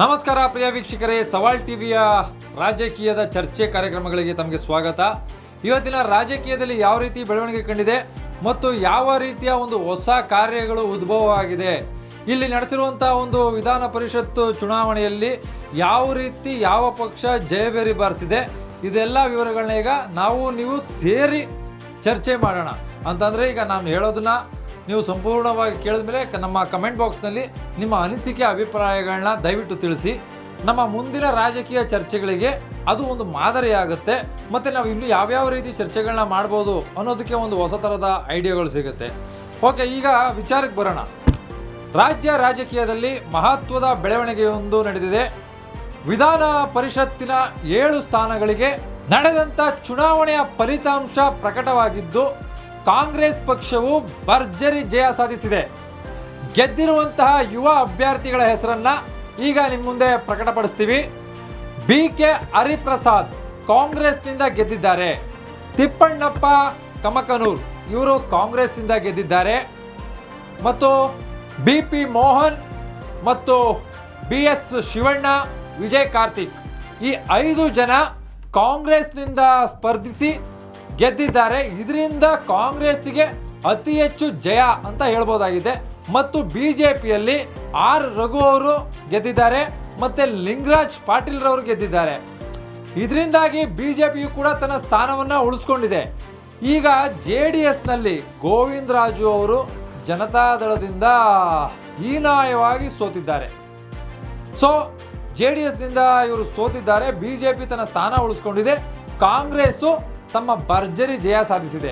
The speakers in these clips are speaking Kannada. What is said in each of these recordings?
ನಮಸ್ಕಾರ ಪ್ರಿಯ ವೀಕ್ಷಕರೇ, ಸವಾಲ್ ಟಿವಿಯ ರಾಜಕೀಯದ ಚರ್ಚೆ ಕಾರ್ಯಕ್ರಮಗಳಿಗೆ ತಮಗೆ ಸ್ವಾಗತ. ಇವತ್ತಿನ ರಾಜಕೀಯದಲ್ಲಿ ಯಾವ ರೀತಿ ಬೆಳವಣಿಗೆ ಕಂಡಿದೆ ಮತ್ತು ಯಾವ ರೀತಿಯ ಒಂದು ಹೊಸ ಕಾರ್ಯಗಳು ಉದ್ಭವವಾಗಿದೆ, ಇಲ್ಲಿ ನಡೆಸಿರುವಂತಹ ಒಂದು ವಿಧಾನ ಪರಿಷತ್ತು ಚುನಾವಣೆಯಲ್ಲಿ ಯಾವ ರೀತಿ ಯಾವ ಪಕ್ಷ ಜಯಬೇರಿ ಬಾರಿಸಿದೆ, ಇದೆಲ್ಲ ವಿವರಗಳನ್ನ ಈಗ ನಾವು ನೀವು ಸೇರಿ ಚರ್ಚೆ ಮಾಡೋಣ. ಅಂತಂದರೆ ಈಗ ನಾನು ಹೇಳೋದನ್ನ ನೀವು ಸಂಪೂರ್ಣವಾಗಿ ಕೇಳಿದ ಮೇಲೆ ನಮ್ಮ ಕಮೆಂಟ್ ಬಾಕ್ಸ್ನಲ್ಲಿ ನಿಮ್ಮ ಅನಿಸಿಕೆ ಅಭಿಪ್ರಾಯಗಳನ್ನ ದಯವಿಟ್ಟು ತಿಳಿಸಿ. ನಮ್ಮ ಮುಂದಿನ ರಾಜಕೀಯ ಚರ್ಚೆಗಳಿಗೆ ಅದು ಒಂದು ಮಾದರಿಯಾಗುತ್ತೆ ಮತ್ತು ನಾವು ಇನ್ನೂ ಯಾವ್ಯಾವ ರೀತಿ ಚರ್ಚೆಗಳನ್ನ ಮಾಡ್ಬೋದು ಅನ್ನೋದಕ್ಕೆ ಒಂದು ಹೊಸ ಥರದ ಐಡಿಯಾಗಳು ಸಿಗುತ್ತೆ. ಓಕೆ, ಈಗ ವಿಚಾರಕ್ಕೆ ಬರೋಣ. ರಾಜ್ಯ ರಾಜಕೀಯದಲ್ಲಿ ಮಹತ್ವದ ಬೆಳವಣಿಗೆಯೊಂದು ನಡೆದಿದೆ. ವಿಧಾನ ಪರಿಷತ್ತಿನ 7 ಸ್ಥಾನಗಳಿಗೆ ನಡೆದಂಥ ಚುನಾವಣೆಯ ಫಲಿತಾಂಶ ಪ್ರಕಟವಾಗಿದ್ದು ಕಾಂಗ್ರೆಸ್ ಪಕ್ಷವು ಭರ್ಜರಿ ಜಯ ಸಾಧಿಸಿದೆ. ಗೆದ್ದಿರುವಂತಹ ಯುವ ಅಭ್ಯರ್ಥಿಗಳ ಹೆಸರನ್ನ ಈಗ ನಿಮ್ಮ ಮುಂದೆ ಪ್ರಕಟಪಡಿಸ್ತೀವಿ. BK ಹರಿಪ್ರಸಾದ್ ಕಾಂಗ್ರೆಸ್ನಿಂದ ಗೆದ್ದಿದ್ದಾರೆ. ತಿಪ್ಪಣ್ಣಪ್ಪ ಕಮಕನೂರ್ ಇವರು ಕಾಂಗ್ರೆಸ್ನಿಂದ ಗೆದ್ದಿದ್ದಾರೆ. ಮತ್ತು BP ಮೋಹನ್ ಮತ್ತು BS ಶಿವಣ್ಣ, ವಿಜಯ್ ಕಾರ್ತಿಕ್ ಈ 5 ಜನ ಕಾಂಗ್ರೆಸ್ನಿಂದ ಸ್ಪರ್ಧಿಸಿ ಗೆದ್ದಿದ್ದಾರೆ. ಇದರಿಂದ ಕಾಂಗ್ರೆಸ್ಸಿಗೆ ಅತಿ ಹೆಚ್ಚು ಜಯ ಅಂತ ಹೇಳ್ಬೋದಾಗಿದೆ. ಮತ್ತು BJPಯಲ್ಲಿ R ರಘು ಅವರು ಗೆದ್ದಿದ್ದಾರೆ ಮತ್ತು ಲಿಂಗರಾಜ್ ಪಾಟೀಲ್ ರವರು ಗೆದ್ದಿದ್ದಾರೆ. ಇದರಿಂದಾಗಿ BJPಯು ಕೂಡ ತನ್ನ ಸ್ಥಾನವನ್ನು ಉಳಿಸ್ಕೊಂಡಿದೆ. ಈಗ JDSನಲ್ಲಿ ಗೋವಿಂದರಾಜು ಅವರು ಜನತಾದಳದಿಂದ ಹೀನಾಯವಾಗಿ ಸೋತಿದ್ದಾರೆ. ಸೊ JDSನಿಂದ ಇವರು ಸೋತಿದ್ದಾರೆ. BJP ತನ್ನ ಸ್ಥಾನ ಉಳಿಸ್ಕೊಂಡಿದೆ. ಕಾಂಗ್ರೆಸ್ಸು ತಮ್ಮ ಭರ್ಜರಿ ಜಯ ಸಾಧಿಸಿದೆ.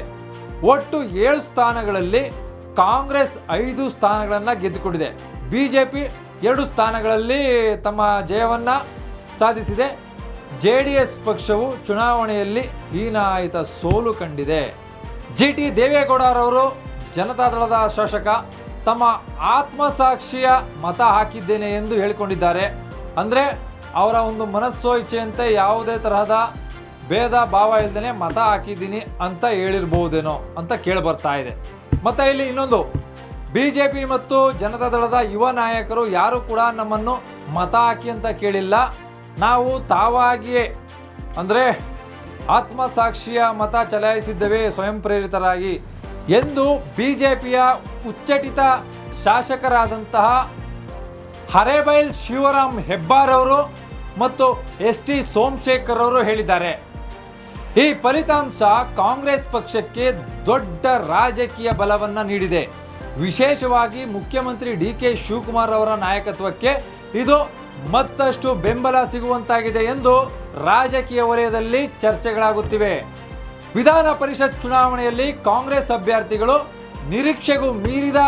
ಒಟ್ಟು 7 ಸ್ಥಾನಗಳಲ್ಲಿ ಕಾಂಗ್ರೆಸ್ 5 ಸ್ಥಾನಗಳನ್ನು ಗೆದ್ದುಕೊಂಡಿದೆ. BJP 2 ಸ್ಥಾನಗಳಲ್ಲಿ ತಮ್ಮ ಜಯವನ್ನು ಸಾಧಿಸಿದೆ. JDS ಪಕ್ಷವು ಚುನಾವಣೆಯಲ್ಲಿ ಹೀನಾಯತ ಸೋಲು ಕಂಡಿದೆ. GT ದೇವೇಗೌಡರವರು ಜನತಾದಳದ ಶಾಸಕ ತಮ್ಮ ಆತ್ಮಸಾಕ್ಷಿಯ ಮತ ಹಾಕಿದ್ದೇನೆ ಎಂದು ಹೇಳಿಕೊಂಡಿದ್ದಾರೆ. ಅಂದರೆ ಅವರ ಒಂದು ಮನಸ್ಸೋ ಇಚ್ಛೆಯಂತೆ ಯಾವುದೇ ತರಹದ ಭೇದ ಭಾವ ಇಲ್ಲದೇ ಮತ ಹಾಕಿದ್ದೀನಿ ಅಂತ ಹೇಳಿರ್ಬೋದೇನೋ ಅಂತ ಕೇಳಿಬರ್ತಾ ಇದೆ. ಮತ್ತು ಇಲ್ಲಿ ಇನ್ನೊಂದು, BJP ಮತ್ತು ಜನತಾದಳದ ಯುವ ನಾಯಕರು ಯಾರು ಕೂಡ ನಮ್ಮನ್ನು ಮತ ಹಾಕಿ ಅಂತ ಕೇಳಿಲ್ಲ, ನಾವು ತಾವಾಗಿಯೇ ಅಂದರೆ ಆತ್ಮಸಾಕ್ಷಿಯ ಮತ ಚಲಾಯಿಸಿದ್ದೇವೆ ಸ್ವಯಂ ಪ್ರೇರಿತರಾಗಿ ಎಂದು BJPಯ ಉಚ್ಚಟಿತ ಶಾಸಕರಾದಂತಹ ಹರೇಬೈಲ್ ಶಿವರಾಮ್ ಹೆಬ್ಬಾರ್ ಅವರು ಮತ್ತು ST ಸೋಮಶೇಖರ್ ಅವರು ಹೇಳಿದ್ದಾರೆ. ಈ ಫಲಿತಾಂಶ ಕಾಂಗ್ರೆಸ್ ಪಕ್ಷಕ್ಕೆ ದೊಡ್ಡ ರಾಜಕೀಯ ಬಲವನ್ನು ನೀಡಿದೆ. ವಿಶೇಷವಾಗಿ ಮುಖ್ಯಮಂತ್ರಿ DK ಶಿವಕುಮಾರ್ ಅವರ ನಾಯಕತ್ವಕ್ಕೆ ಇದು ಮತ್ತಷ್ಟು ಬೆಂಬಲ ಸಿಗುವಂತಾಗಿದೆ ಎಂದು ರಾಜಕೀಯ ವಲಯದಲ್ಲಿ ಚರ್ಚೆಗಳಾಗುತ್ತಿವೆ. ವಿಧಾನ ಪರಿಷತ್ ಚುನಾವಣೆಯಲ್ಲಿ ಕಾಂಗ್ರೆಸ್ ಅಭ್ಯರ್ಥಿಗಳು ನಿರೀಕ್ಷೆಗೂ ಮೀರಿದ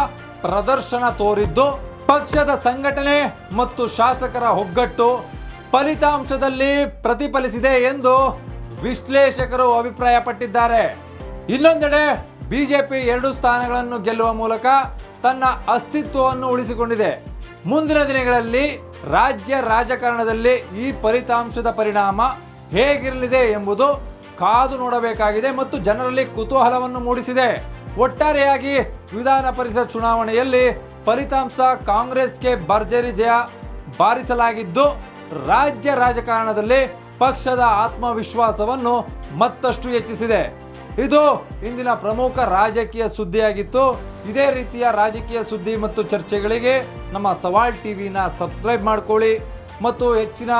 ಪ್ರದರ್ಶನ ತೋರಿದ್ದು ಪಕ್ಷದ ಸಂಘಟನೆ ಮತ್ತು ಶಾಸಕರ ಒಗ್ಗಟ್ಟು ಫಲಿತಾಂಶದಲ್ಲಿ ಪ್ರತಿಫಲಿಸಿದೆ ಎಂದು ವಿಶ್ಲೇಷಕರು ಅಭಿಪ್ರಾಯಪಟ್ಟಿದ್ದಾರೆ. ಇನ್ನೊಂದೆಡೆ BJP 2 ಸ್ಥಾನಗಳನ್ನು ಗೆಲ್ಲುವ ಮೂಲಕ ತನ್ನ ಅಸ್ತಿತ್ವವನ್ನು ಉಳಿಸಿಕೊಂಡಿದೆ. ಮುಂದಿನ ದಿನಗಳಲ್ಲಿ ರಾಜ್ಯ ರಾಜಕಾರಣದಲ್ಲಿ ಈ ಫಲಿತಾಂಶದ ಪರಿಣಾಮ ಹೇಗಿರಲಿದೆ ಎಂಬುದು ಕಾದು ನೋಡಬೇಕಾಗಿದೆ ಮತ್ತು ಜನರಲ್ಲಿ ಕುತೂಹಲವನ್ನು ಮೂಡಿಸಿದೆ. ಒಟ್ಟಾರೆಯಾಗಿ ವಿಧಾನ ಪರಿಷತ್ ಚುನಾವಣೆಯಲ್ಲಿ ಫಲಿತಾಂಶ ಕಾಂಗ್ರೆಸ್ಗೆ ಭರ್ಜರಿ ಜಯ ಬಾರಿಸಲಾಗಿದ್ದು ರಾಜ್ಯ ರಾಜಕಾರಣದಲ್ಲಿ ಪಕ್ಷದ ಆತ್ಮವಿಶ್ವಾಸವನ್ನು ಮತ್ತಷ್ಟು ಹೆಚ್ಚಿಸಿದೆ. ಇದು ಇಂದಿನ ಪ್ರಮುಖ ರಾಜಕೀಯ ಸುದ್ದಿಯಾಗಿತ್ತು. ಇದೇ ರೀತಿಯ ರಾಜಕೀಯ ಸುದ್ದಿ ಮತ್ತು ಚರ್ಚೆಗಳಿಗೆ ನಮ್ಮ ಸವಾಲ್ ಟಿವಿನ ಸಬ್ಸ್ಕ್ರೈಬ್ ಮಾಡ್ಕೊಳ್ಳಿ ಮತ್ತು ಹೆಚ್ಚಿನ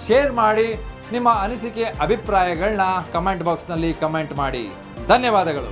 ಶೇರ್ ಮಾಡಿ. ನಿಮ್ಮ ಅನಿಸಿಕೆ ಅಭಿಪ್ರಾಯಗಳನ್ನ ಕಮೆಂಟ್ ಬಾಕ್ಸ್ನಲ್ಲಿ ಕಮೆಂಟ್ ಮಾಡಿ. ಧನ್ಯವಾದಗಳು.